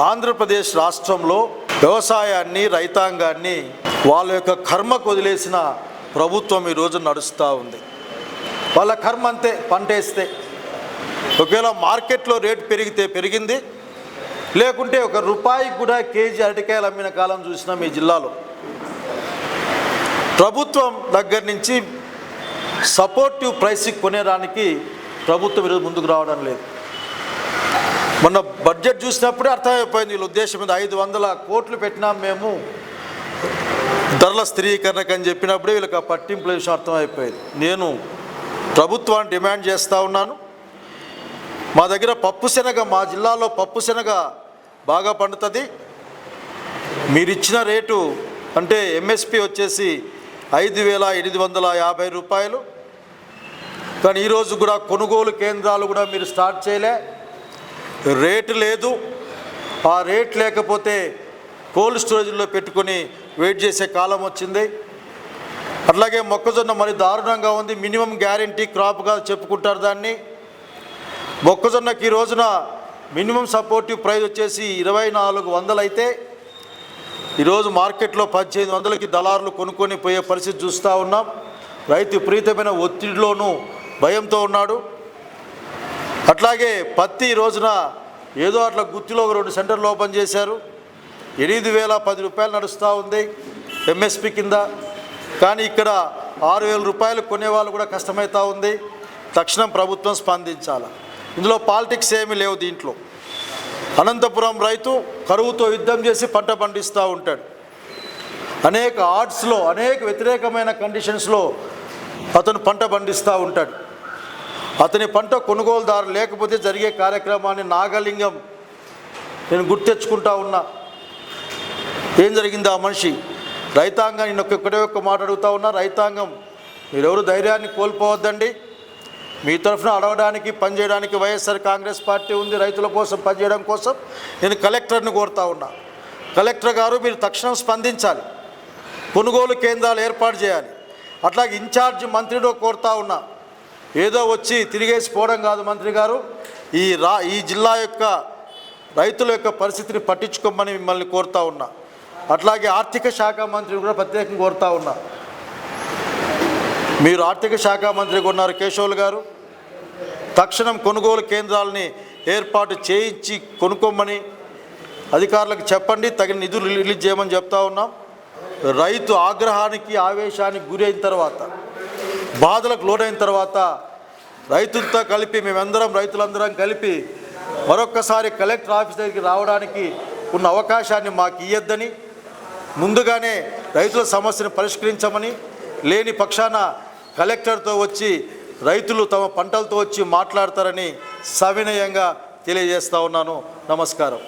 ఆంధ్రప్రదేశ్ రాష్ట్రంలో వ్యవసాయాన్ని రైతాంగాన్ని వాళ్ళ యొక్క కర్మకు వదిలేసిన ప్రభుత్వం ఈరోజు నడుస్తూ ఉంది. వాళ్ళ కర్మ అంతే, పంట వేస్తే ఒకవేళ మార్కెట్లో రేటు పెరిగితే పెరిగింది, లేకుంటే ₹1 కూడా కేజీ అరటికాయలు అమ్మిన కాలం చూసినాం ఈ జిల్లాలో. ప్రభుత్వం దగ్గర నుంచి సపోర్టివ్ ప్రైస్కి కొనేదానికి ప్రభుత్వం ఈరోజు ముందుకు రావడం లేదు. మొన్న బడ్జెట్ చూసినప్పుడే అర్థమైపోయింది వీళ్ళ ఉద్దేశం మీద. 500 కోట్లు పెట్టినాం మేము ధరల స్థిరీకరణకు అని చెప్పినప్పుడే వీళ్ళకి ఆ పట్టింపుల విషయం అర్థమైపోయింది. నేను ప్రభుత్వాన్ని డిమాండ్ చేస్తూ ఉన్నాను, మా దగ్గర పప్పుశనగ, మా జిల్లాలో పప్పుశనగ బాగా పండుతుంది. మీరు ఇచ్చిన రేటు అంటే ఎంఎస్పి వచ్చేసి ₹5,850. కానీ ఈరోజు కూడా కొనుగోలు కేంద్రాలు కూడా మీరు స్టార్ట్ చేయలే, రేటు లేదు. ఆ రేట్ లేకపోతే కోల్డ్ స్టోరేజ్లో పెట్టుకొని వెయిట్ చేసే కాలం వచ్చింది. అట్లాగే మొక్కజొన్న మరి దారుణంగా ఉంది. మినిమం గ్యారంటీ క్రాప్గా చెప్పుకుంటారు దాన్ని. మొక్కజొన్నకి ఈ రోజున మినిమం సపోర్టివ్ ప్రైస్ వచ్చేసి 2,400 అయితే ఈరోజు మార్కెట్లో 1,800కి దళారులు కొనుక్కొని పోయే పరిస్థితి చూస్తూ ఉన్నాం. రైతు విపరీతమైన ఒత్తిడిలోనూ భయంతో ఉన్నాడు. అట్లాగే పత్తి ఈ రోజున ఏదో అట్లా గుత్తిలో 2 సెంటర్లు ఓపెన్ చేశారు. ₹8,010 నడుస్తూ ఉంది ఎంఎస్పి కింద. కానీ ఇక్కడ ₹6,000 కొనేవాళ్ళు కూడా కష్టమవుతూ ఉంది. తక్షణం ప్రభుత్వం స్పందించాలి. ఇందులో పాలిటిక్స్ ఏమీ లేవు దీంట్లో. అనంతపురం రైతు కరువుతో యుద్ధం చేసి పంట పండిస్తూ ఉంటాడు. అనేక ఆర్డ్స్లో, అనేక వ్యతిరేకమైన కండిషన్స్లో అతను పంట పండిస్తూ ఉంటాడు. అతని పంట కొనుగోలుదారు లేకపోతే జరిగే కార్యక్రమాన్ని నాగలింగం నేను గుర్తెచ్చుకుంటా ఉన్నా. ఏం జరిగింది ఆ మనిషి? రైతాంగం నేను ఒక్కటే ఒక్క మాట అడుగుతూ ఉన్నా, రైతాంగం మీరెవరు ధైర్యాన్ని కోల్పోవద్దండి. మీ తరఫున అడగడానికి, పనిచేయడానికి వైఎస్ఆర్ కాంగ్రెస్ పార్టీ ఉంది. రైతుల కోసం పనిచేయడం కోసం నేను కలెక్టర్ని కోరుతా ఉన్నా. కలెక్టర్ గారు మీరు తక్షణం స్పందించాలి, కొనుగోలు కేంద్రాలు ఏర్పాటు చేయాలి. అట్లాగే ఇన్ఛార్జ్ మంత్రిలో కోరుతా ఉన్నా, ఏదో వచ్చి తిరిగేసిపోవడం కాదు మంత్రి గారు, ఈ జిల్లా యొక్క రైతుల యొక్క పరిస్థితిని పట్టించుకోమని మిమ్మల్ని కోరుతా ఉన్నా. అట్లాగే ఆర్థిక శాఖ మంత్రిని కూడా ప్రత్యేకంగా కోరుతా ఉన్నా. మీరు ఆర్థిక శాఖ మంత్రిగా ఉన్నారు కేశవులు గారు, తక్షణం కొనుగోలు కేంద్రాలని ఏర్పాటు చేయించి కొనుక్కోమని అధికారులకు చెప్పండి. తగిన నిధులు రిలీజ్ చేయమని చెప్తా ఉన్నాం. రైతు ఆగ్రహానికి, ఆవేశానికి గురైన తర్వాత, బాధలకు లోనైన తర్వాత రైతులతో కలిపి మేమందరం, రైతులందరం కలిపి మరొక్కసారి కలెక్టర్ ఆఫీస్ దగ్గరికి రావడానికి ఉన్న అవకాశాన్ని మాకు ఇయ్యొద్దని, ముందుగానే రైతుల సమస్యను పరిష్కరించమని, లేని పక్షాన కలెక్టర్తో వచ్చి రైతులు తమ పంటలతో వచ్చి మాట్లాడతారని సవినయంగా తెలియజేస్తా ఉన్నాను. నమస్కారం.